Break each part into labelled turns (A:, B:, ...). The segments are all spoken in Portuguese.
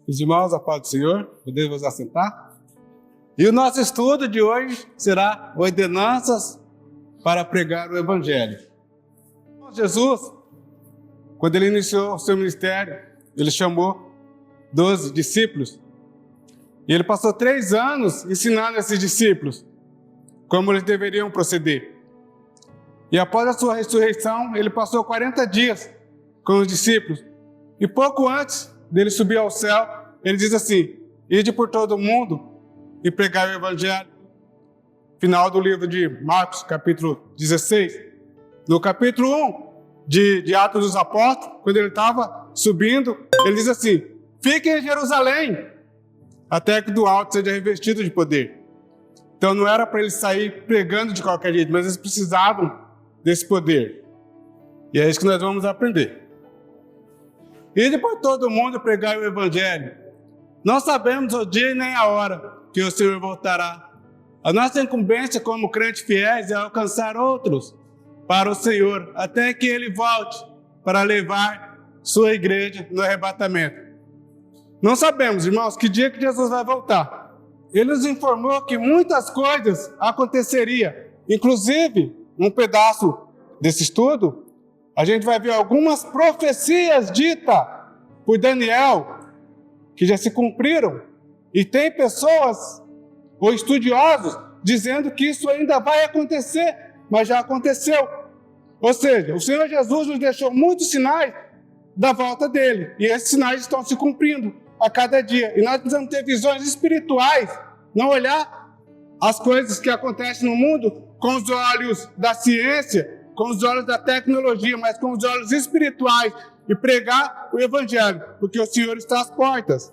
A: Os irmãos, a paz do Senhor, podemos assentar? E o nosso estudo de hoje será ordenanças para pregar o Evangelho. Jesus, quando ele iniciou o seu ministério, ele chamou 12 discípulos. E ele passou 3 anos ensinando esses discípulos como eles deveriam proceder. E após a sua ressurreição, ele passou 40 dias com os discípulos. E pouco antes dele subir ao céu, ele diz assim: ide por todo o mundo e pregai o Evangelho. Final do livro de Marcos, capítulo 16. No capítulo 1 de Atos dos Apóstolos, quando ele estava subindo, ele diz assim: fiquem em Jerusalém, até que do alto seja revestido de poder. Então não era para eles sair pregando de qualquer jeito, mas eles precisavam desse poder. E é isso que nós vamos aprender. Ide por todo mundo pregar o Evangelho. Não sabemos o dia nem a hora que o Senhor voltará. A nossa incumbência como crentes fiéis é alcançar outros para o Senhor, até que Ele volte para levar sua igreja no arrebatamento. Não sabemos, irmãos, que dia que Jesus vai voltar. Ele nos informou que muitas coisas aconteceriam. Inclusive, um pedaço desse estudo, a gente vai ver algumas profecias ditas por Daniel, que já se cumpriram. E tem pessoas, ou estudiosos, dizendo que isso ainda vai acontecer, mas já aconteceu. Ou seja, o Senhor Jesus nos deixou muitos sinais da volta dele. E esses sinais estão se cumprindo a cada dia. E nós precisamos ter visões espirituais, não olhar as coisas que acontecem no mundo com os olhos da ciência, com os olhos da tecnologia, mas com os olhos espirituais, e pregar o Evangelho, porque o Senhor está às portas.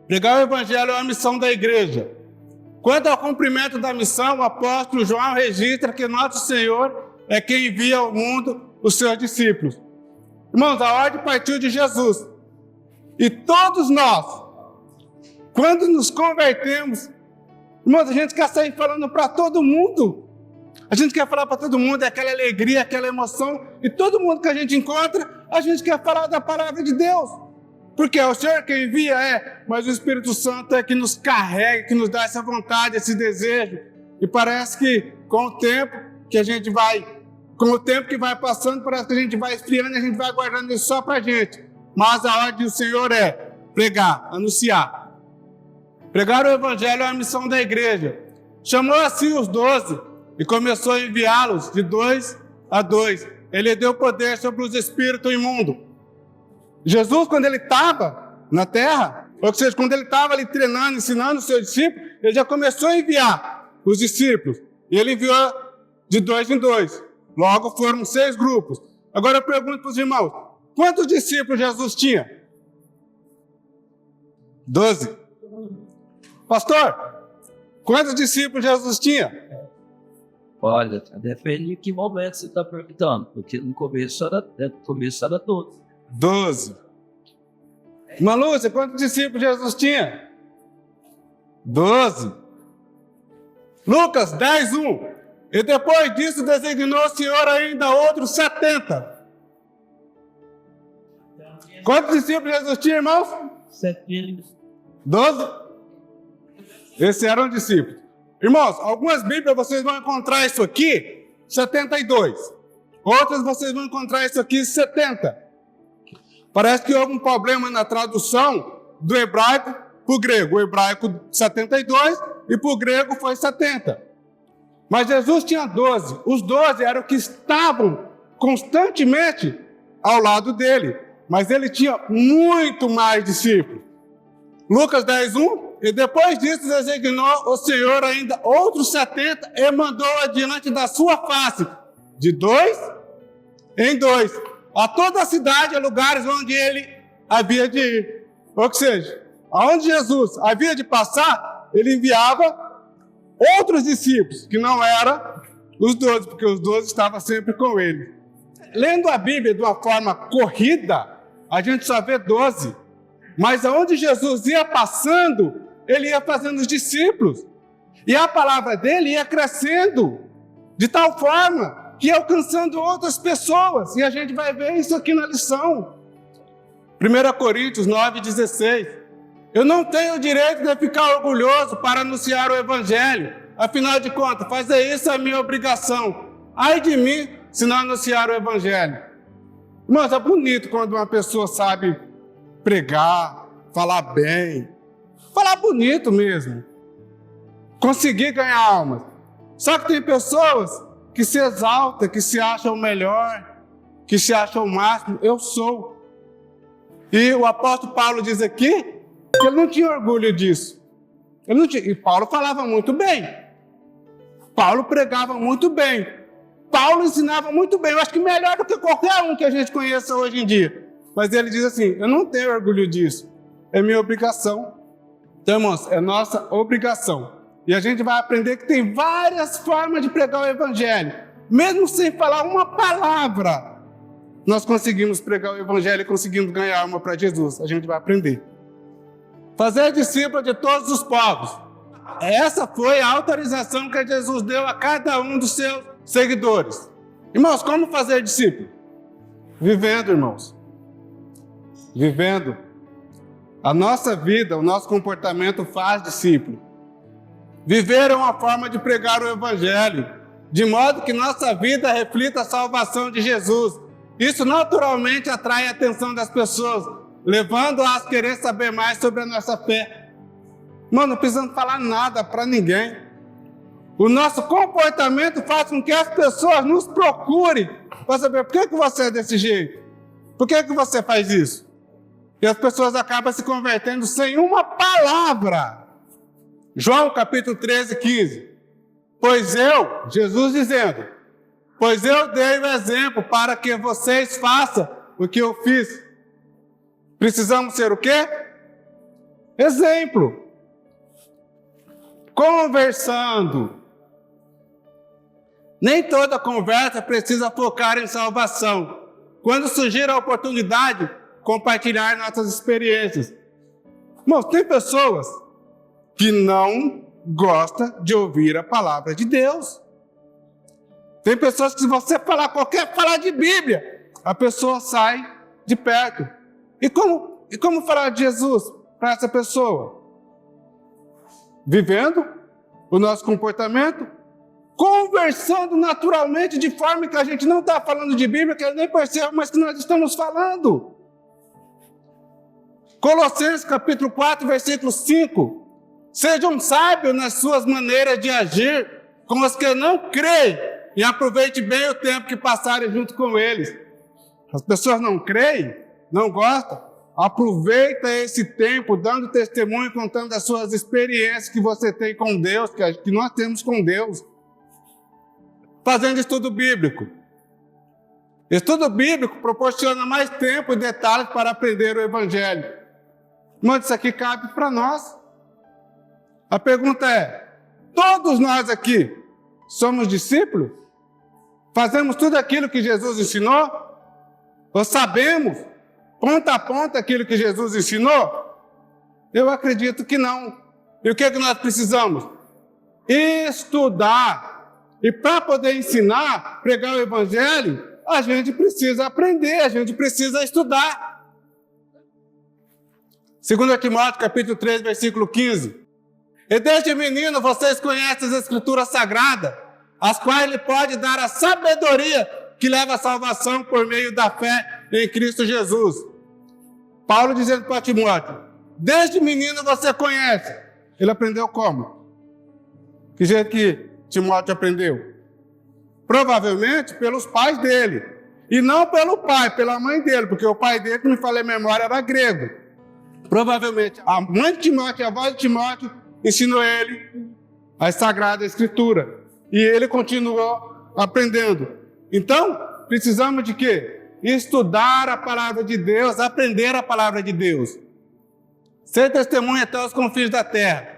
A: Pregar o Evangelho é uma missão da igreja. Quanto ao cumprimento da missão, o apóstolo João registra que nosso Senhor é quem envia ao mundo os seus discípulos. Irmãos, a ordem partiu de Jesus. E todos nós, quando nos convertemos, irmãos, a gente quer sair falando para todo mundo. A gente quer falar para todo mundo, é aquela alegria, aquela emoção. E todo mundo que a gente encontra, a gente quer falar da palavra de Deus. Porque é o Senhor que envia, mas o Espírito Santo é que nos carrega, que nos dá essa vontade, esse desejo. E parece que com o tempo que a gente vai, com o tempo que vai passando, parece que a gente vai esfriando e a gente vai guardando isso só para a gente. Mas a ordem do Senhor é pregar, anunciar. Pregar o Evangelho é a missão da igreja. Chamou assim os 12 e começou a enviá-los de 2 a 2. Ele deu poder sobre os espíritos imundos. Jesus, quando ele estava na terra, ou seja, quando ele estava ali treinando, ensinando os seus discípulos, ele já começou a enviar os discípulos. E ele enviou de 2 em 2. Logo foram 6 grupos. Agora eu pergunto para os irmãos, quantos discípulos Jesus tinha? 12. Pastor, quantos discípulos Jesus tinha?
B: Olha, depende de que momento você está perguntando, porque no começo era 12.
A: 12. Irmã Lúcia, quantos discípulos Jesus tinha? 12. Lucas 10, 1. E depois disso designou o Senhor ainda outros 70. Quantos discípulos Jesus tinha, irmãos?
B: 70.
A: 12? Esses eram discípulos. Irmãos, algumas Bíblias vocês vão encontrar isso aqui, 72. Outras vocês vão encontrar isso aqui, 70. Parece que houve um problema na tradução do hebraico para o grego. O hebraico 72 e para o grego foi 70. Mas Jesus tinha 12. Os 12 eram que estavam constantemente ao lado dele. Mas ele tinha muito mais discípulos. Lucas 10, 1. E depois disso designou o Senhor ainda outros 70 e mandou adiante da sua face, de 2 em 2, a toda a cidade, a lugares onde ele havia de ir. Ou seja, aonde Jesus havia de passar, ele enviava outros discípulos, que não eram os 12, porque os 12 estavam sempre com ele. Lendo a Bíblia de uma forma corrida, a gente só vê 12. Mas aonde Jesus ia passando, ele ia fazendo os discípulos. E a palavra dele ia crescendo de tal forma que ia alcançando outras pessoas. E a gente vai ver isso aqui na lição. 1 Coríntios 9, 16. Eu não tenho o direito de ficar orgulhoso para anunciar o Evangelho. Afinal de contas, fazer isso é minha obrigação. Ai de mim se não anunciar o Evangelho. Mas é bonito quando uma pessoa sabe pregar, falar bem, falar bonito mesmo. Conseguir ganhar almas. Só que tem pessoas que se exaltam, que se acham melhor, que se acham o máximo. Eu sou. E o apóstolo Paulo diz aqui que ele não tinha orgulho disso. E Paulo falava muito bem. Paulo pregava muito bem. Paulo ensinava muito bem. Eu acho que melhor do que qualquer um que a gente conheça hoje em dia. Mas ele diz assim, eu não tenho orgulho disso. É minha obrigação. Então, irmãos, é nossa obrigação. E a gente vai aprender que tem várias formas de pregar o Evangelho. Mesmo sem falar uma palavra, nós conseguimos pregar o Evangelho e conseguimos ganhar alma para Jesus. A gente vai aprender. Fazer discípulo de todos os povos. Essa foi a autorização que Jesus deu a cada um dos seus seguidores. Irmãos, como fazer discípulo? Vivendo, irmãos. Vivendo. A nossa vida, o nosso comportamento faz discípulo. Viver é uma forma de pregar o Evangelho, de modo que nossa vida reflita a salvação de Jesus. Isso naturalmente atrai a atenção das pessoas, levando-as a querer saber mais sobre a nossa fé. Mano, não precisamos falar nada para ninguém. O nosso comportamento faz com que as pessoas nos procurem para saber por que você é desse jeito, por que você faz isso. E as pessoas acabam se convertendo sem uma palavra. João capítulo 13, 15. Pois eu, Jesus dizendo, pois eu dei o exemplo para que vocês façam o que eu fiz. Precisamos ser o quê? Exemplo. Conversando. Nem toda conversa precisa focar em salvação. Quando surgir a oportunidade, compartilhar nossas experiências. Irmãos, tem pessoas que não gostam de ouvir a palavra de Deus. Tem pessoas que se você falar de Bíblia, a pessoa sai de perto. E como falar de Jesus para essa pessoa? Vivendo o nosso comportamento, conversando naturalmente de forma que a gente não está falando de Bíblia, que ele nem percebe, mas que nós estamos falando. Colossenses capítulo 4, versículo 5. Sejam sábios nas suas maneiras de agir com os que não creem e aproveite bem o tempo que passarem junto com eles. As pessoas não creem, não gostam. Aproveita esse tempo dando testemunho, contando as suas experiências que você tem com Deus, que nós temos com Deus. Fazendo estudo bíblico. Estudo bíblico proporciona mais tempo e detalhes para aprender o Evangelho. Mas isso aqui cabe para nós. A pergunta é, todos nós aqui somos discípulos? Fazemos tudo aquilo que Jesus ensinou? Ou sabemos, ponta a ponta, aquilo que Jesus ensinou? Eu acredito que não. E o que é que nós precisamos? Estudar. E para poder ensinar, pregar o Evangelho, a gente precisa aprender, a gente precisa estudar. 2 Timóteo, capítulo 3, versículo 15. E desde menino vocês conhecem as Escrituras Sagradas, as quais ele pode dar a sabedoria que leva à salvação por meio da fé em Cristo Jesus. Paulo dizendo para Timóteo, desde menino você conhece. Ele aprendeu como? Que jeito que Timóteo aprendeu? Provavelmente pelos pais dele. E não pelo pai, pela mãe dele, porque o pai dele, que me falei a memória, era grego. Provavelmente a mãe de Timóteo, a avó de Timóteo, ensinou ele a Sagrada Escritura. E ele continuou aprendendo. Então, precisamos de quê? Estudar a palavra de Deus, aprender a palavra de Deus. Ser testemunha até os confins da terra.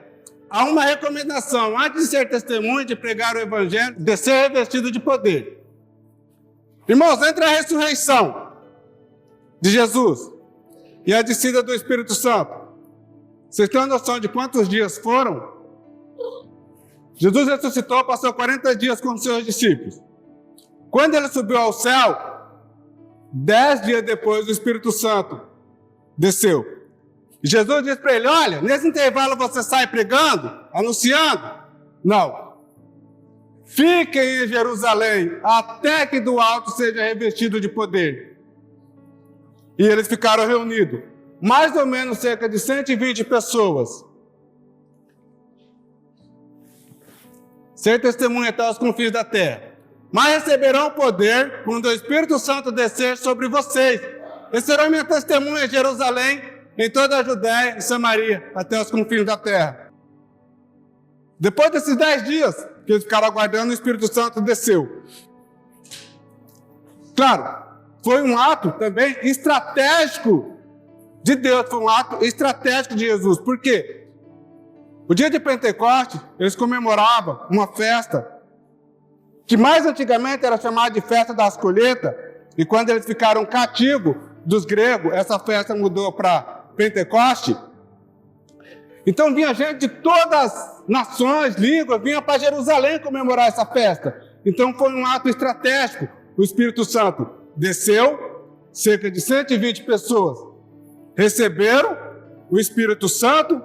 A: Há uma recomendação, antes de ser testemunha, de pregar o Evangelho, de ser revestido de poder. Irmãos, entre a ressurreição de Jesus e a descida do Espírito Santo, vocês têm uma noção de quantos dias foram? Jesus ressuscitou, passou 40 dias com os seus discípulos. Quando ele subiu ao céu, 10 dias depois o Espírito Santo desceu. E Jesus disse para ele, olha, nesse intervalo você sai pregando, anunciando? Não. Fiquem em Jerusalém até que do alto seja revestido de poder. E eles ficaram reunidos, mais ou menos cerca de 120 pessoas. Ser testemunha até os confins da terra. Mas receberão poder quando o Espírito Santo descer sobre vocês. E serão minha testemunha em Jerusalém, em toda a Judéia e Samaria, até os confins da terra. Depois desses 10 dias que eles ficaram aguardando, o Espírito Santo desceu. Claro, foi um ato também estratégico de Deus, foi um ato estratégico de Jesus. Por quê? O dia de Pentecostes, eles comemoravam uma festa que mais antigamente era chamada de festa das colheitas, e quando eles ficaram cativos dos gregos, essa festa mudou para Pentecoste. Então vinha gente de todas as nações, línguas, vinha para Jerusalém comemorar essa festa. Então foi um ato estratégico. O Espírito Santo desceu, cerca de 120 pessoas receberam o Espírito Santo.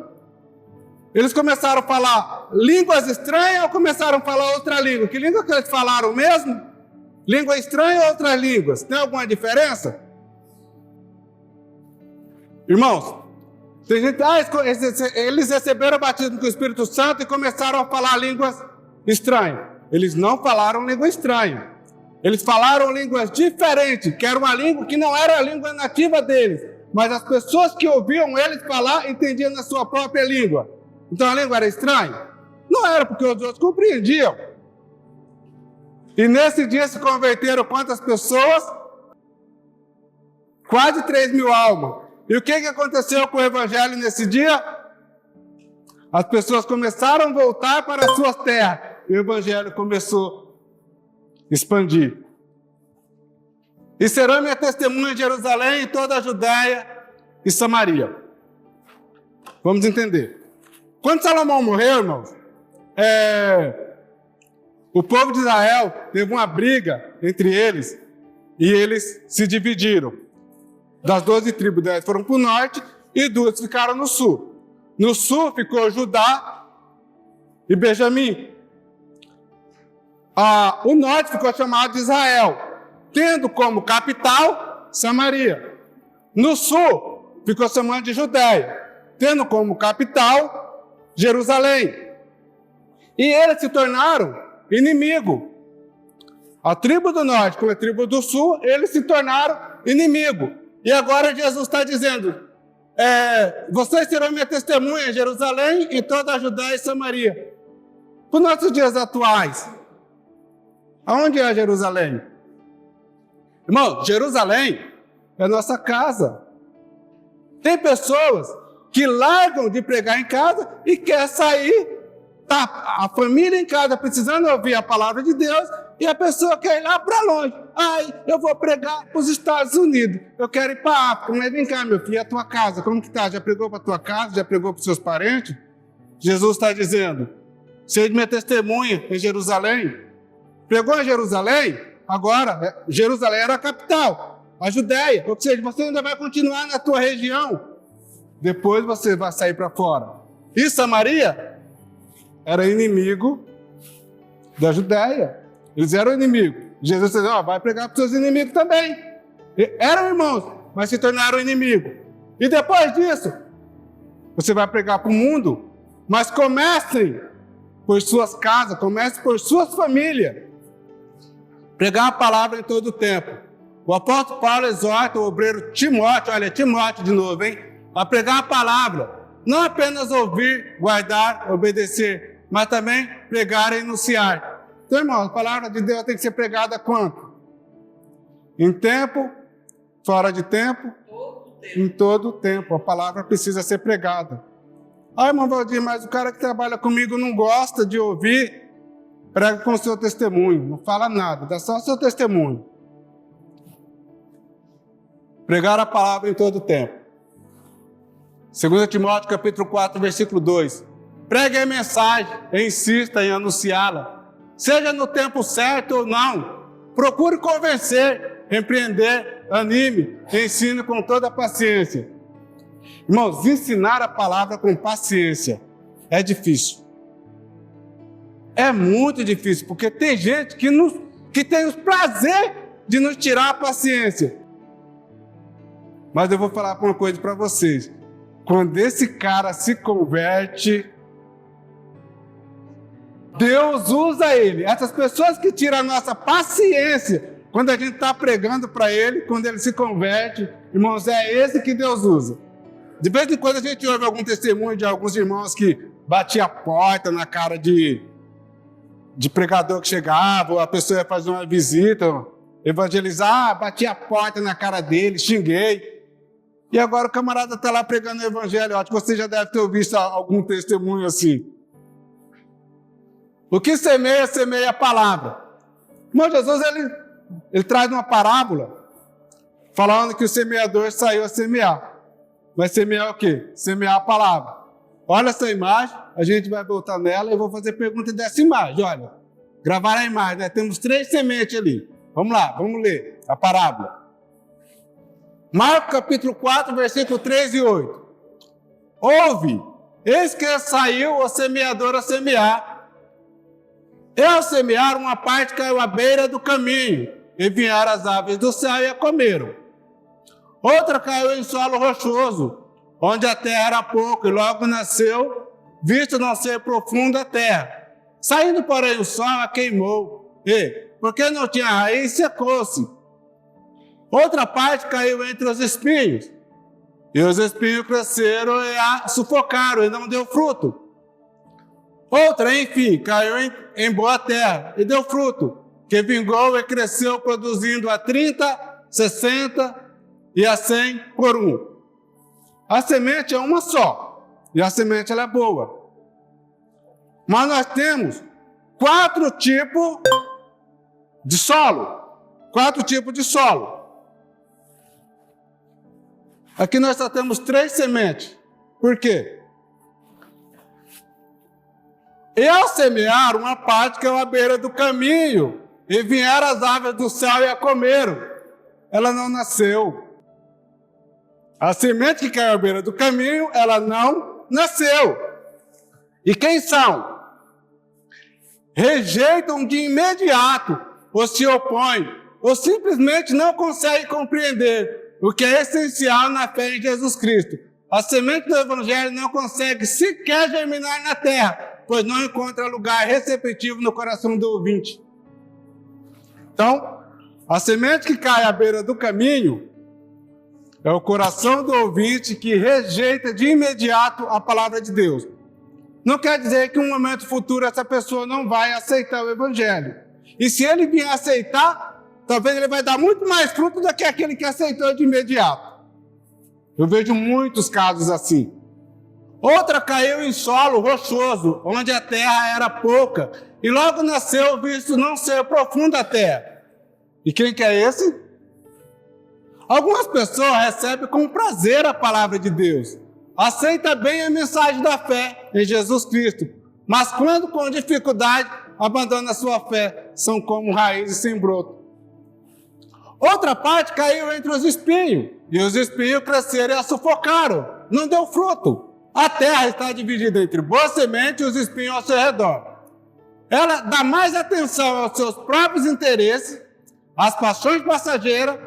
A: Eles começaram a falar línguas estranhas ou começaram a falar outra língua? Que língua que eles falaram mesmo? Língua estranha ou outras línguas? Tem alguma diferença? Irmãos, tem gente, eles receberam o batismo com o Espírito Santo e começaram a falar línguas estranhas. Eles não falaram língua estranha. Eles falaram línguas diferentes, que era uma língua que não era a língua nativa deles. Mas as pessoas que ouviam eles falar entendiam na sua própria língua. Então a língua era estranha? Não era, porque os outros compreendiam. E nesse dia se converteram quantas pessoas? Quase 3.000 almas. E o que aconteceu com o Evangelho nesse dia? As pessoas começaram a voltar para as suas terras. E o Evangelho começou a expandir. E serão minha testemunha em Jerusalém, em toda a Judéia e Samaria. Vamos entender. Quando Salomão morreu, irmãos, o povo de Israel teve uma briga entre eles e eles se dividiram. Das 12 tribos, 10 foram para o norte e 2 ficaram no sul. No sul ficou Judá e Benjamim. O norte ficou chamado de Israel, tendo como capital Samaria. No sul ficou chamado de Judéia, tendo como capital Jerusalém. E eles se tornaram inimigos. A tribo do norte com a tribo do sul, eles se tornaram inimigos. E agora Jesus está dizendo, vocês serão minha testemunha em Jerusalém, em toda a Judéia e Samaria. Para os nossos dias atuais, aonde é Jerusalém? Irmão, Jerusalém é a nossa casa. Tem pessoas que largam de pregar em casa e quer sair, tá a família em casa precisando ouvir a palavra de Deus, e a pessoa quer ir lá para longe. Eu vou pregar para os Estados Unidos, eu quero ir para a África. Mas vem cá, meu filho, a tua casa, como que está? Já pregou para a tua casa? Já pregou para os seus parentes? Jesus está dizendo, seja minha testemunha em Jerusalém. Pregou em Jerusalém? Agora, Jerusalém era a capital, a Judéia. Ou seja, você ainda vai continuar na tua região. Depois você vai sair para fora. E Samaria era inimigo da Judéia. Eles eram inimigos. Jesus disse, vai pregar para os seus inimigos também. Eram irmãos, mas se tornaram inimigos. E depois disso, você vai pregar para o mundo, mas comecem por suas casas, comecem por suas famílias. Pregar a palavra em todo o tempo. O apóstolo Paulo exorta o obreiro Timóteo, olha, Timóteo de novo, hein? A pregar a palavra, não apenas ouvir, guardar, obedecer, mas também pregar e anunciar. Então, irmão, a palavra de Deus tem que ser pregada quanto? Em tempo, fora de tempo, em todo o tempo. A palavra precisa ser pregada. Irmão Valdir, mas o cara que trabalha comigo não gosta de ouvir. Prega com o seu testemunho, não fala nada, dá só o seu testemunho. Pregar a palavra em todo o tempo. 2 Timóteo capítulo 4, versículo 2. Pregue a mensagem e insista em anunciá-la. Seja no tempo certo ou não. Procure convencer, repreender, anime, ensine com toda a paciência. Irmãos, ensinar a palavra com paciência é difícil. É muito difícil, porque tem gente que tem o prazer de nos tirar a paciência. Mas eu vou falar uma coisa para vocês. Quando esse cara se converte, Deus usa ele. Essas pessoas que tiram a nossa paciência, quando a gente está pregando para ele, quando ele se converte, irmãos, é esse que Deus usa. De vez em quando a gente ouve algum testemunho de alguns irmãos que batia a porta na cara de pregador que chegava, ou a pessoa ia fazer uma visita, evangelizar, batia a porta na cara dele, xinguei. E agora o camarada está lá pregando o evangelho. Acho que você já deve ter visto algum testemunho assim. O que semeia, semeia a palavra. Irmão, Jesus, ele traz uma parábola, falando que o semeador saiu a semear. Vai semear o quê? Semear a palavra. Olha essa imagem, a gente vai voltar nela e eu vou fazer pergunta dessa imagem. Olha, gravar a imagem, né? Temos 3 sementes ali. Vamos lá, vamos ler a parábola. Marcos capítulo 4, versículo 3 e 8. Ouve, eis que saiu o semeador a semear. E ao semear, uma parte caiu à beira do caminho, e vieram as aves do céu e a comeram. Outra caiu em solo rochoso, onde a terra era pouco, e logo nasceu, visto não ser profunda a terra. Saindo, porém, o sol a queimou, e, porque não tinha raiz, secou-se. Outra parte caiu entre os espinhos, e os espinhos cresceram e a sufocaram, e não deu fruto. Outra, enfim, caiu em boa terra, e deu fruto, que vingou e cresceu, produzindo a 30, 60 e a 100 por 1. A semente é uma só, e a semente ela é boa. Mas nós temos 4 tipos de solo. 4 tipos de solo. Aqui nós só temos 3 sementes. Por quê? E ao semear, uma parte caiu à beira do caminho, e vieram as aves do céu e a comeram. Ela não nasceu. A semente que caiu à beira do caminho, ela não nasceu. E quem são? Rejeitam de imediato, ou se opõem, ou simplesmente não conseguem compreender o que é essencial na fé em Jesus Cristo. A semente do Evangelho não consegue sequer germinar na terra, pois não encontra lugar receptivo no coração do ouvinte. Então, a semente que cai à beira do caminho é o coração do ouvinte que rejeita de imediato a palavra de Deus. Não quer dizer que em um momento futuro essa pessoa não vai aceitar o Evangelho. E se ele vier aceitar, talvez ele vai dar muito mais fruto do que aquele que aceitou de imediato. Eu vejo muitos casos assim. Outra caiu em solo rochoso, onde a terra era pouca, e logo nasceu, visto não ser profunda a terra. E quem que é esse? Algumas pessoas recebem com prazer a palavra de Deus, aceita bem a mensagem da fé em Jesus Cristo, mas quando com dificuldade abandona a sua fé, são como raízes sem broto. Outra parte caiu entre os espinhos, e os espinhos cresceram e a sufocaram, não deu fruto. A terra está dividida entre boa semente e os espinhos ao seu redor. Ela dá mais atenção aos seus próprios interesses, às paixões passageiras,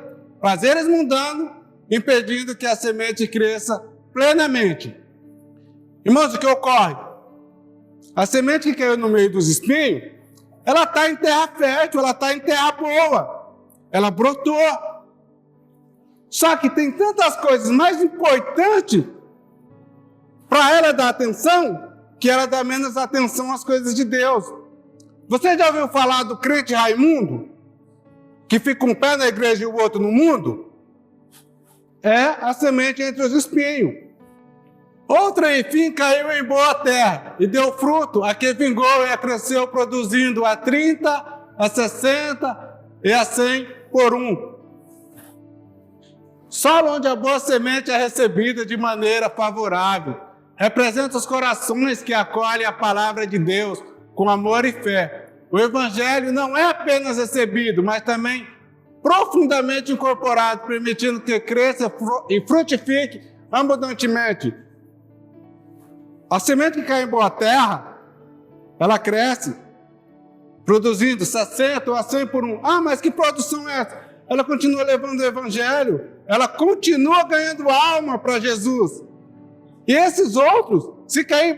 A: prazeres mundanos, impedindo que a semente cresça plenamente. Irmãos, o que ocorre? A semente que caiu no meio dos espinhos, ela está em terra fértil, ela está em terra boa, ela brotou. Só que tem tantas coisas mais importantes para ela dar atenção, que ela dá menos atenção às coisas de Deus. Você já ouviu falar do crente Raimundo? Que fica um pé na igreja e o outro no mundo? É a semente entre os espinhos. Outra, enfim, caiu em boa terra e deu fruto, a que vingou e cresceu, produzindo a 30, a 60 e a 100 por 1. Solo onde a boa semente é recebida de maneira favorável, representa os corações que acolhem a palavra de Deus com amor e fé. O Evangelho não é apenas recebido, mas também profundamente incorporado, permitindo que cresça e frutifique abundantemente. A semente que cai em boa terra, ela cresce, produzindo 60 ou a 100 por um. Ah, mas que produção é essa? Ela continua levando o evangelho, ela continua ganhando alma para Jesus. E esses outros, se cair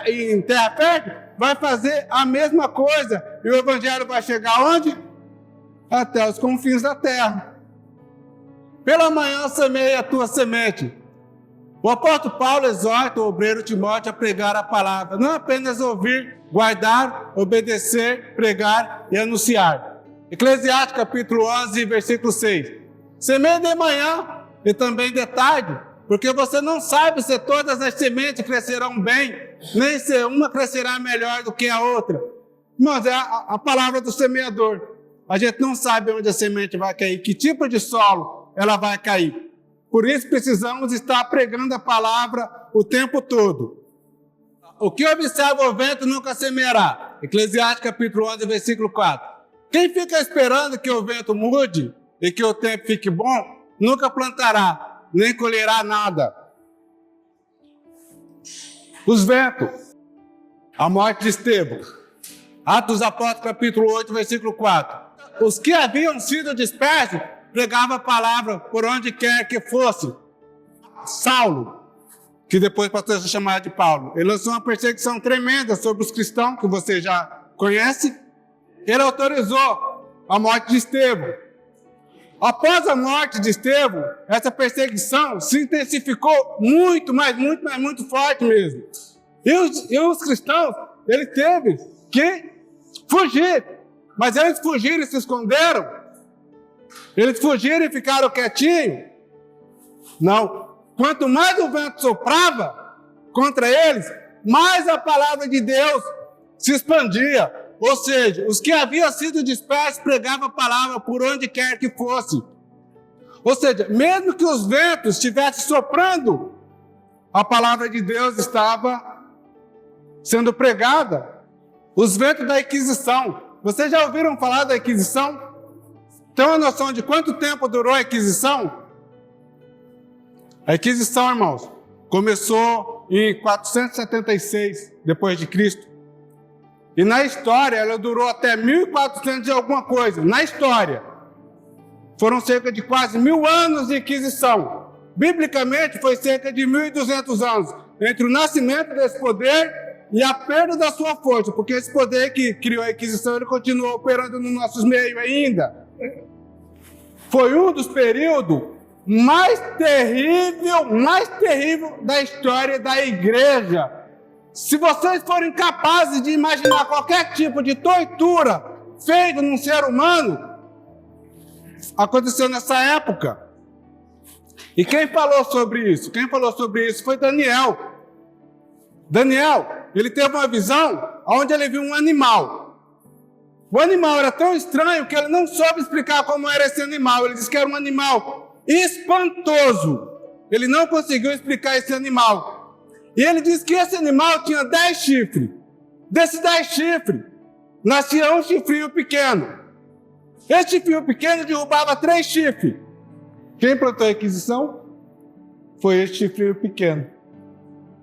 A: em terra fértil, vai fazer a mesma coisa. E o evangelho vai chegar onde? Até os confins da terra. Pela manhã semeia a tua semente. O apóstolo Paulo exorta o obreiro Timóteo a pregar a palavra, não apenas ouvir, guardar, obedecer, pregar e anunciar. Eclesiastes capítulo 11, versículo 6. Semeia de manhã e também de tarde, porque você não sabe se todas as sementes crescerão bem, nem se uma crescerá melhor do que a outra. Mas é a palavra do semeador. A gente não sabe onde a semente vai cair, que tipo de solo ela vai cair. Por isso precisamos estar pregando a palavra o tempo todo. O que observa o vento nunca semeará. Eclesiastes capítulo 11, versículo 4. Quem fica esperando que o vento mude e que o tempo fique bom, nunca plantará, nem colherá nada. Os ventos. A morte de Estevão. Atos dos Apóstolos capítulo 8, versículo 4. Os que haviam sido dispersos pregavam a palavra por onde quer que fosse. Saulo, que depois passou a ser chamado de Paulo, ele lançou uma perseguição tremenda sobre os cristãos, que você já conhece. Ele autorizou a morte de Estevão. Após a morte de Estevão, essa perseguição se intensificou muito forte mesmo. E os cristãos, eles teve que fugir. Mas eles fugiram e se esconderam? Eles fugiram e ficaram quietinhos? Não. Quanto mais o vento soprava contra eles, mais a palavra de Deus se expandia. Ou seja, os que haviam sido dispersos pregavam a palavra por onde quer que fosse. Ou seja, mesmo que os ventos estivessem soprando, a palavra de Deus estava sendo pregada. Os ventos da Inquisição. Vocês já ouviram falar da Inquisição? Tem uma noção de quanto tempo durou a Inquisição? A Inquisição, irmãos, começou em 476 depois de Cristo. E na história ela durou até 1400 e alguma coisa. Na história. Foram cerca de quase 1000 anos de Inquisição. Biblicamente foi cerca de 1200 anos. Entre o nascimento desse poder e a perda da sua força. Porque esse poder que criou a Inquisição, ele continua operando nos nossos meios ainda. Foi um dos períodos mais terrível da história da igreja. Se vocês forem capazes de imaginar qualquer tipo de tortura feita num ser humano, aconteceu nessa época. E quem falou sobre isso? Quem falou sobre isso foi Daniel. Daniel, ele teve uma visão onde ele viu um animal. O animal era tão estranho que ele não soube explicar como era esse animal. Ele disse que era um animal espantoso. Ele não conseguiu explicar esse animal. E ele disse que esse animal tinha 10 chifres. Desses 10 chifres, nascia um chifrinho pequeno. Esse chifrinho pequeno derrubava 3 chifres. Quem plantou a Inquisição? Foi esse chifrinho pequeno.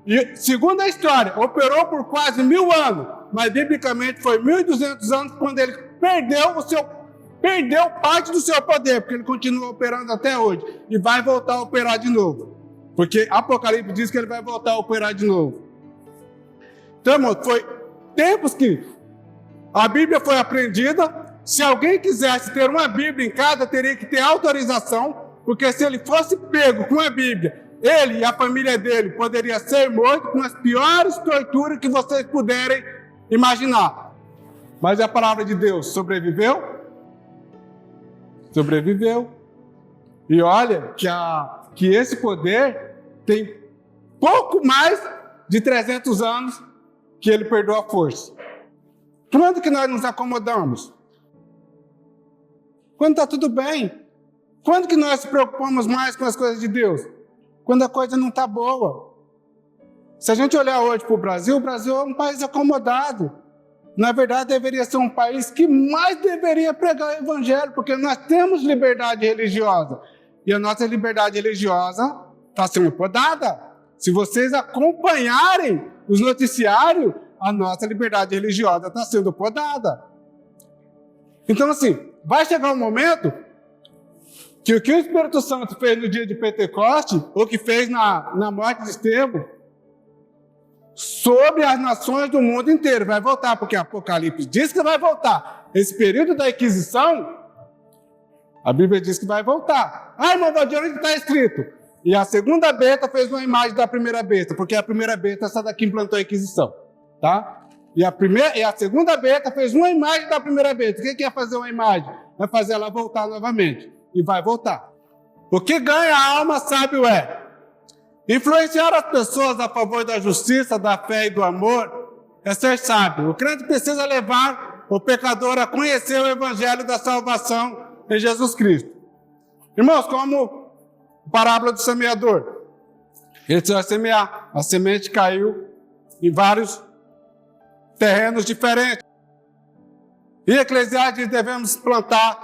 A: E, segundo a história, operou por quase 1000 anos. Mas, biblicamente, foi 1200 anos quando ele perdeu parte do seu poder, porque ele continua operando até hoje. E vai voltar a operar de novo. Porque Apocalipse diz que ele vai voltar a operar de novo. Então, irmão, foi tempos que a Bíblia foi aprendida. Se alguém quisesse ter uma Bíblia em casa, teria que ter autorização, porque se ele fosse pego com a Bíblia, ele e a família dele poderia ser morto com as piores torturas que vocês puderem imaginar. Mas a palavra de Deus sobreviveu? Sobreviveu. E olha que esse poder tem pouco mais de 300 anos que ele perdeu a força. Quando que nós nos acomodamos? Quando está tudo bem. Quando que nós se preocupamos mais com as coisas de Deus? Quando a coisa não está boa. Se a gente olhar hoje para o Brasil é um país acomodado. Na verdade, deveria ser um país que mais deveria pregar o Evangelho, porque nós temos liberdade religiosa. E a nossa liberdade religiosa está sendo podada. Se vocês acompanharem os noticiários, a nossa liberdade religiosa está sendo podada. Então, assim, vai chegar um momento que o que o Espírito Santo fez no dia de Pentecoste, ou que fez na morte de Estevão, sobre as nações do mundo inteiro, vai voltar, porque Apocalipse diz que vai voltar. Esse período da Inquisição, a Bíblia diz que vai voltar. Ah, irmão Valdir, onde está escrito? E a segunda besta fez uma imagem da primeira besta, porque a primeira besta, essa daqui implantou a Inquisição, tá? E a segunda besta fez uma imagem da primeira besta. O que é fazer uma imagem? Vai fazer ela voltar novamente. E vai voltar. O que ganha a alma sábio é influenciar as pessoas a favor da justiça, da fé e do amor, é ser sábio. O crente precisa levar o pecador a conhecer o evangelho da salvação em Jesus Cristo. Irmãos, como a parábola do semeador. Ele vai semear. A semente caiu em vários terrenos diferentes. E Eclesiastes devemos plantar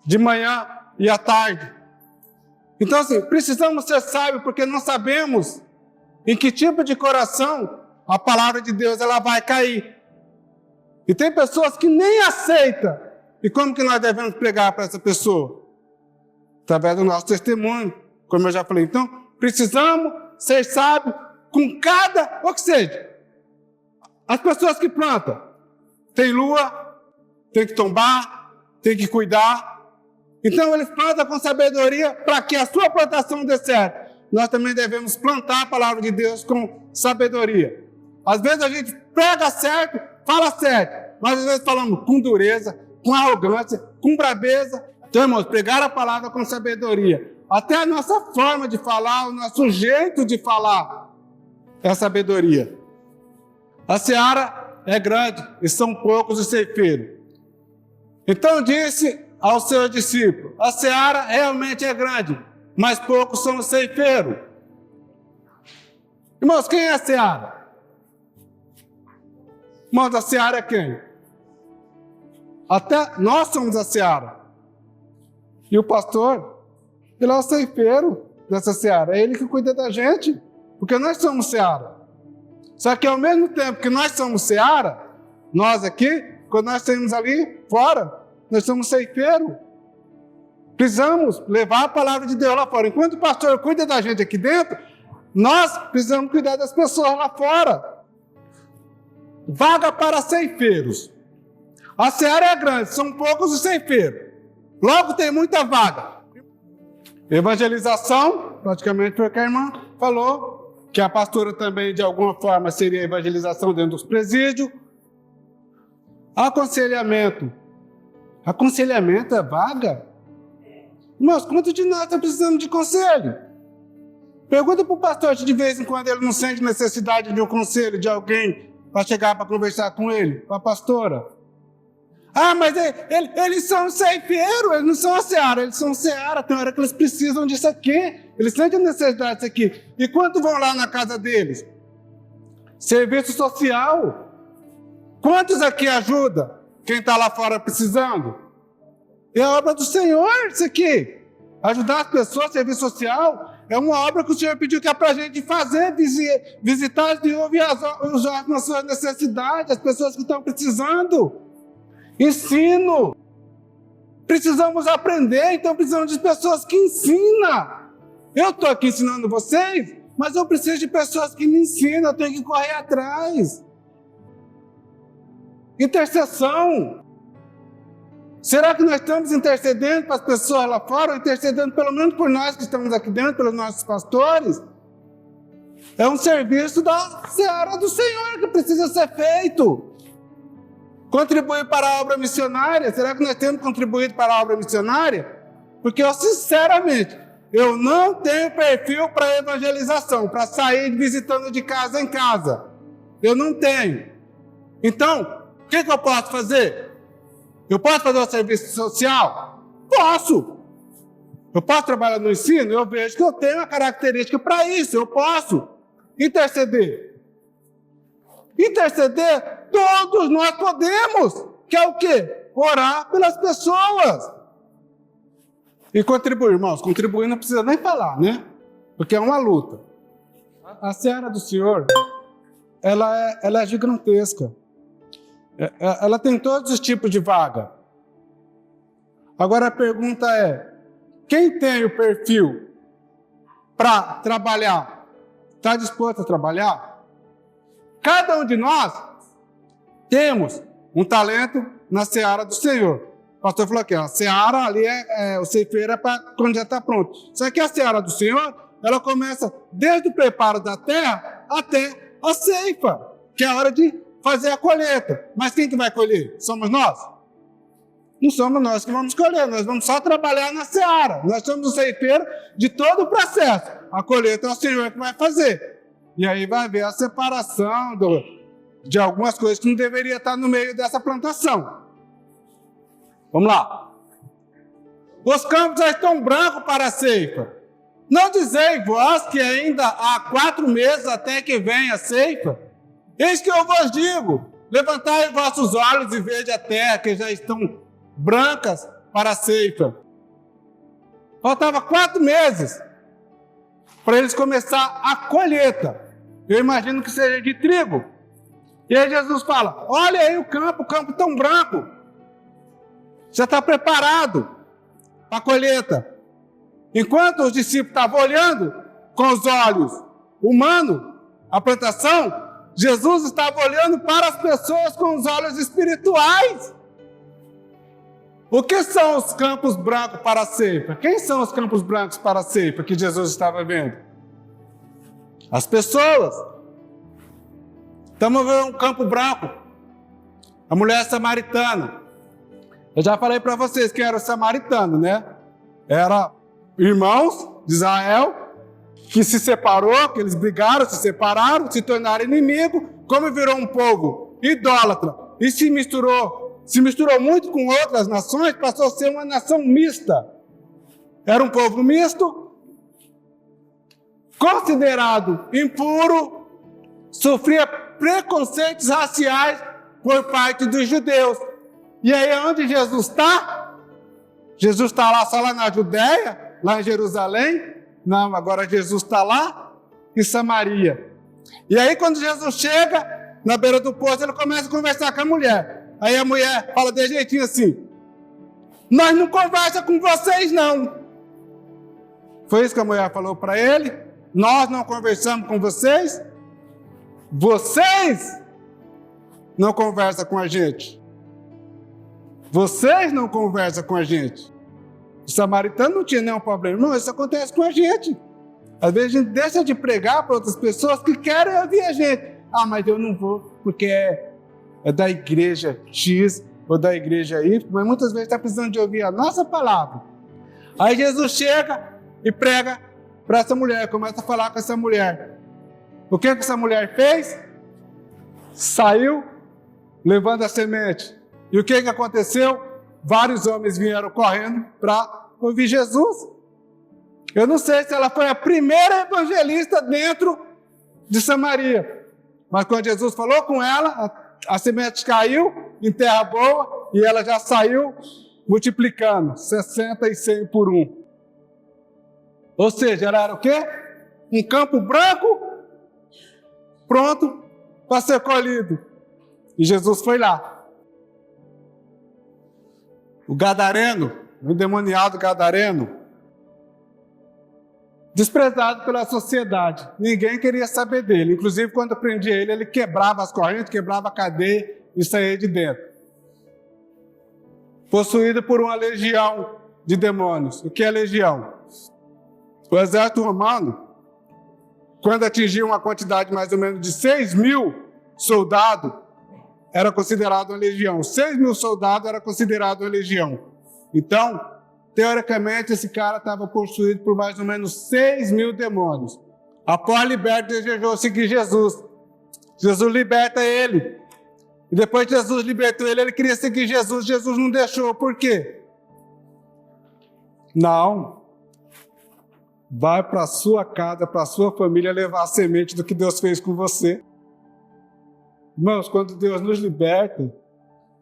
A: de manhã e à tarde. Então, assim, precisamos ser sábios, porque não sabemos em que tipo de coração a palavra de Deus ela vai cair. E tem pessoas que nem aceitam. E como que nós devemos pregar para essa pessoa? Através do nosso testemunho, como eu já falei. Então, precisamos ser sábios com cada, ou que seja, as pessoas que plantam, tem lua, tem que tombar, tem que cuidar. Então, eles plantam com sabedoria para que a sua plantação dê certo. Nós também devemos plantar a palavra de Deus com sabedoria. Às vezes a gente prega certo, fala certo, mas às vezes falamos com dureza, com arrogância, com brabeza. Então, irmãos, pregar a palavra com sabedoria. Até a nossa forma de falar, o nosso jeito de falar é sabedoria. A seara é grande e são poucos os ceifeiros. Então disse aos seus discípulos, a seara realmente é grande, mas poucos são os ceifeiros. Irmãos, quem é a seara? Irmãos, a seara é quem? Até nós somos a seara. E o pastor, ele é o ceifeiro dessa seara, é ele que cuida da gente, porque nós somos seara. Só que ao mesmo tempo que nós somos seara, nós aqui, quando nós saímos ali fora, nós somos ceifeiros. Precisamos levar a palavra de Deus lá fora. Enquanto o pastor cuida da gente aqui dentro, nós precisamos cuidar das pessoas lá fora. Vaga para ceifeiros. A seara é grande, são poucos os ceifeiros. Logo tem muita vaga. Evangelização, praticamente foi o que a irmã falou, que a pastora também, de alguma forma, seria evangelização dentro dos presídios. Aconselhamento. Aconselhamento é vaga? Irmãos, quantos de nós estamos precisando de conselho? Pergunta para o pastor se de vez em quando ele não sente necessidade de um conselho de alguém para chegar para conversar com ele, para a pastora. Ah, mas eles são ceifeiros, eles não são a seara, eles são seara, tem hora que eles precisam disso aqui, eles sentem necessidade disso aqui. E quanto vão lá na casa deles? Serviço social. Quantos aqui ajudam quem está lá fora precisando? É a obra do Senhor isso aqui. Ajudar as pessoas, serviço social, é uma obra que o Senhor pediu que é para a gente fazer, visitar e ouvir os jovens nas suas necessidades, as pessoas que estão precisando. Ensino. Precisamos aprender, então precisamos de pessoas que ensinam. Eu estou aqui ensinando vocês, mas eu preciso de pessoas que me ensinam, eu tenho que correr atrás. Intercessão. Será que nós estamos intercedendo para as pessoas lá fora, ou intercedendo pelo menos por nós que estamos aqui dentro, pelos nossos pastores? É um serviço da seara do Senhor que precisa ser feito. Contribuir para a obra missionária. Será que nós temos contribuído para a obra missionária? Porque eu, sinceramente, eu não tenho perfil para evangelização, para sair visitando de casa em casa. Eu não tenho. Então, o que eu posso fazer? Eu posso fazer um serviço social? Posso. Eu posso trabalhar no ensino? Eu vejo que eu tenho uma característica para isso. Eu posso interceder. Interceder, todos nós podemos. Que é o quê? Orar pelas pessoas. E contribuir, irmãos. Contribuir não precisa nem falar, né? porque é uma luta. A seara do Senhor, ela é gigantesca. Ela tem todos os tipos de vaga. Agora a pergunta é, quem tem o perfil para trabalhar? Está disposto a trabalhar? Cada um de nós temos um talento na seara do Senhor. O pastor falou aqui, a seara ali o ceifeiro é para quando já está pronto. Só que a seara do Senhor, ela começa desde o preparo da terra até a ceifa, que é a hora de fazer a colheita. Mas quem que vai colher? Somos nós? Não somos nós que vamos colher, nós vamos só trabalhar na seara. Nós somos o ceifeiro de todo o processo. A colheita é o Senhor que vai fazer. E aí vai haver a separação de algumas coisas que não deveria estar no meio dessa plantação. Vamos lá. Os campos já estão brancos para a ceifa. Não dizei vós que ainda há 4 meses até que venha a ceifa? Eis que eu vos digo, levantai vossos olhos e vede a terra, que já estão brancas para a ceifa. Faltava 4 meses para eles começar a colheita. Eu imagino que seja de trigo. E aí Jesus fala, olha aí o campo tão branco. Já está preparado para a colheita. Enquanto os discípulos estavam olhando com os olhos humanos a plantação, Jesus estava olhando para as pessoas com os olhos espirituais. O que são os campos brancos para a ceifa? Quem são os campos brancos para a ceifa que Jesus estava vendo? As pessoas. Estamos vendo um campo branco. A mulher samaritana. Eu já falei para vocês que era o samaritano, né? Era irmãos de Israel que se separou, que eles brigaram, se separaram, se tornaram inimigos, como virou um povo idólatra e se misturou muito com outras nações, passou a ser uma nação mista. Era um povo misto, considerado impuro, sofria preconceitos raciais por parte dos judeus. E aí onde Jesus está? Jesus está lá só lá na Judéia, lá em Jerusalém? Não, agora Jesus está lá em Samaria. E aí quando Jesus chega na beira do poço, ele começa a conversar com a mulher. Aí a mulher fala de jeitinho assim, nós não conversamos com vocês não. Foi isso que a mulher falou para ele? Nós não conversamos com vocês? Vocês não conversam com a gente. Vocês não conversam com a gente. O samaritano não tinha nenhum problema. Não, isso acontece com a gente. Às vezes a gente deixa de pregar para outras pessoas que querem ouvir a gente. Ah, mas eu não vou porque é da igreja X ou da igreja Y, mas muitas vezes está precisando de ouvir a nossa palavra. Aí Jesus chega e prega para essa mulher, começa a falar com essa mulher. O que essa mulher fez? Saiu levando a semente. E o que aconteceu? Vários homens vieram correndo para ouvir Jesus. Eu não sei se ela foi a primeira evangelista dentro de Samaria. Mas quando Jesus falou com ela, a semente caiu em terra boa e ela já saiu multiplicando, 60 e 100 por 1. Ou seja, ela era o quê? Um campo branco, pronto para ser colhido. E Jesus foi lá. O gadareno, o endemoniado gadareno, desprezado pela sociedade. Ninguém queria saber dele. Inclusive, quando prendia ele, ele quebrava as correntes, quebrava a cadeia e saía de dentro. Possuído por uma legião de demônios. O que é legião? O exército romano, quando atingia uma quantidade mais ou menos de 6.000 soldados, era considerado uma legião. 6.000 soldados era considerado uma legião. Então, teoricamente, esse cara estava possuído por mais ou menos 6.000 demônios. Após liberto, desejou seguir Jesus. Jesus liberta ele. E depois que Jesus libertou ele, ele queria seguir Jesus. Jesus não deixou. Por quê? Não. Vai para a sua casa, para a sua família, levar a semente do que Deus fez com você. Irmãos, quando Deus nos liberta,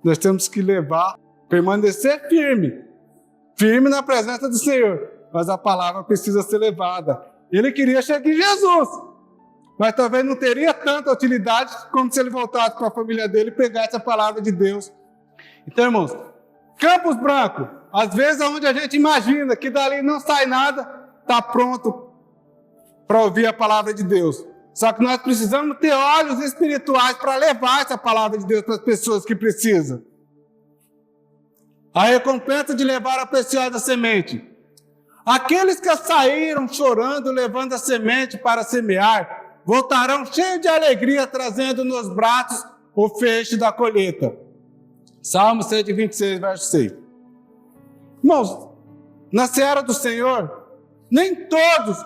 A: nós temos que levar, permanecer firme na presença do Senhor. Mas a palavra precisa ser levada Ele queria seguir Jesus, mas talvez não teria tanta utilidade como se ele voltasse para a família dele e pregasse a palavra de Deus. Então, irmãos, Campos Branco, às vezes onde a gente imagina que dali não sai nada, está pronto para ouvir a palavra de Deus. Só que nós precisamos ter olhos espirituais para levar essa palavra de Deus para as pessoas que precisam. A recompensa de levar a preciosa semente. Aqueles que saíram chorando, levando a semente para semear, voltarão cheios de alegria, trazendo nos braços o feixe da colheita. Salmo 126, verso 6. Irmãos, na seara do Senhor, nem todos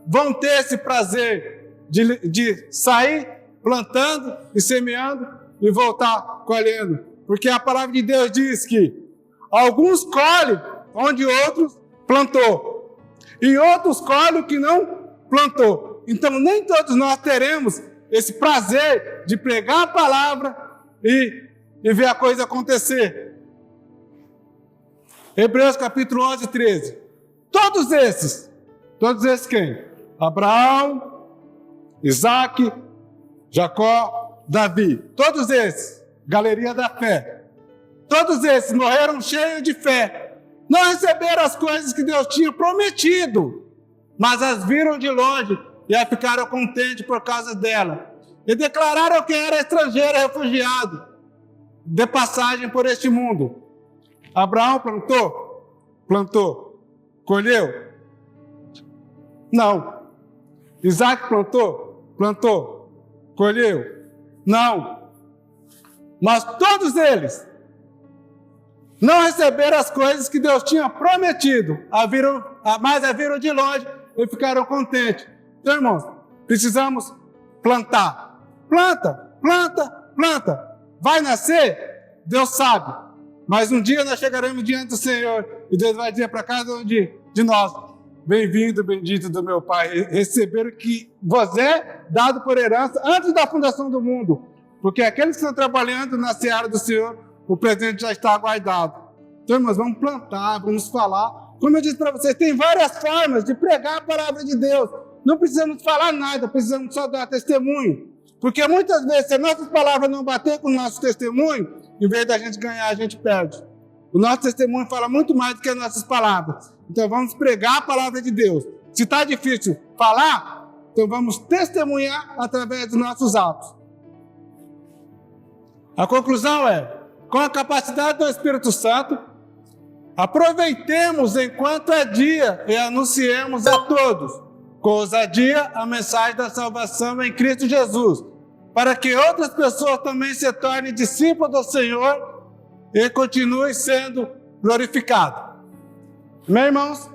A: vão ter esse prazer de sair plantando e semeando e voltar colhendo. Porque a palavra de Deus diz que alguns colhem onde outros plantou. E outros colhem o que não plantou. Então nem todos nós teremos esse prazer de pregar a palavra e ver a coisa acontecer. Hebreus capítulo 11, 13. Todos esses quem? Abraão, Isaac, Jacó, Davi. Todos esses, galeria da fé. Todos esses morreram cheios de fé. Não receberam as coisas que Deus tinha prometido, mas as viram de longe e aí ficaram contentes por causa dela. E declararam que era estrangeiro e refugiado, de passagem por este mundo. Abraão plantou, colheu? Não. Isaac plantou, colheu? Não. Mas todos eles não receberam as coisas que Deus tinha prometido, mas a viram de longe e ficaram contentes. Então, irmãos, precisamos plantar. Planta. Vai nascer? Deus sabe. Mas um dia nós chegaremos diante do Senhor e Deus vai dizer para cada um de nós: bem-vindo, bendito do meu Pai, receber o que vos é dado por herança antes da fundação do mundo. Porque aqueles que estão trabalhando na seara do Senhor, o presente já está guardado. Então, irmãos, vamos plantar, vamos falar. Como eu disse para vocês, tem várias formas de pregar a palavra de Deus. Não precisamos falar nada, precisamos só dar testemunho. Porque muitas vezes, se as nossas palavras não bater com o nosso testemunho, em vez da gente ganhar, a gente perde. O nosso testemunho fala muito mais do que as nossas palavras. Então vamos pregar a palavra de Deus. Se está difícil falar, então vamos testemunhar através dos nossos atos. A conclusão é, com a capacidade do Espírito Santo, aproveitemos enquanto é dia e anunciemos a todos, com ousadia, a mensagem da salvação em Cristo Jesus, para que outras pessoas também se tornem discípulos do Senhor e continuem sendo glorificados. Meus irmãos,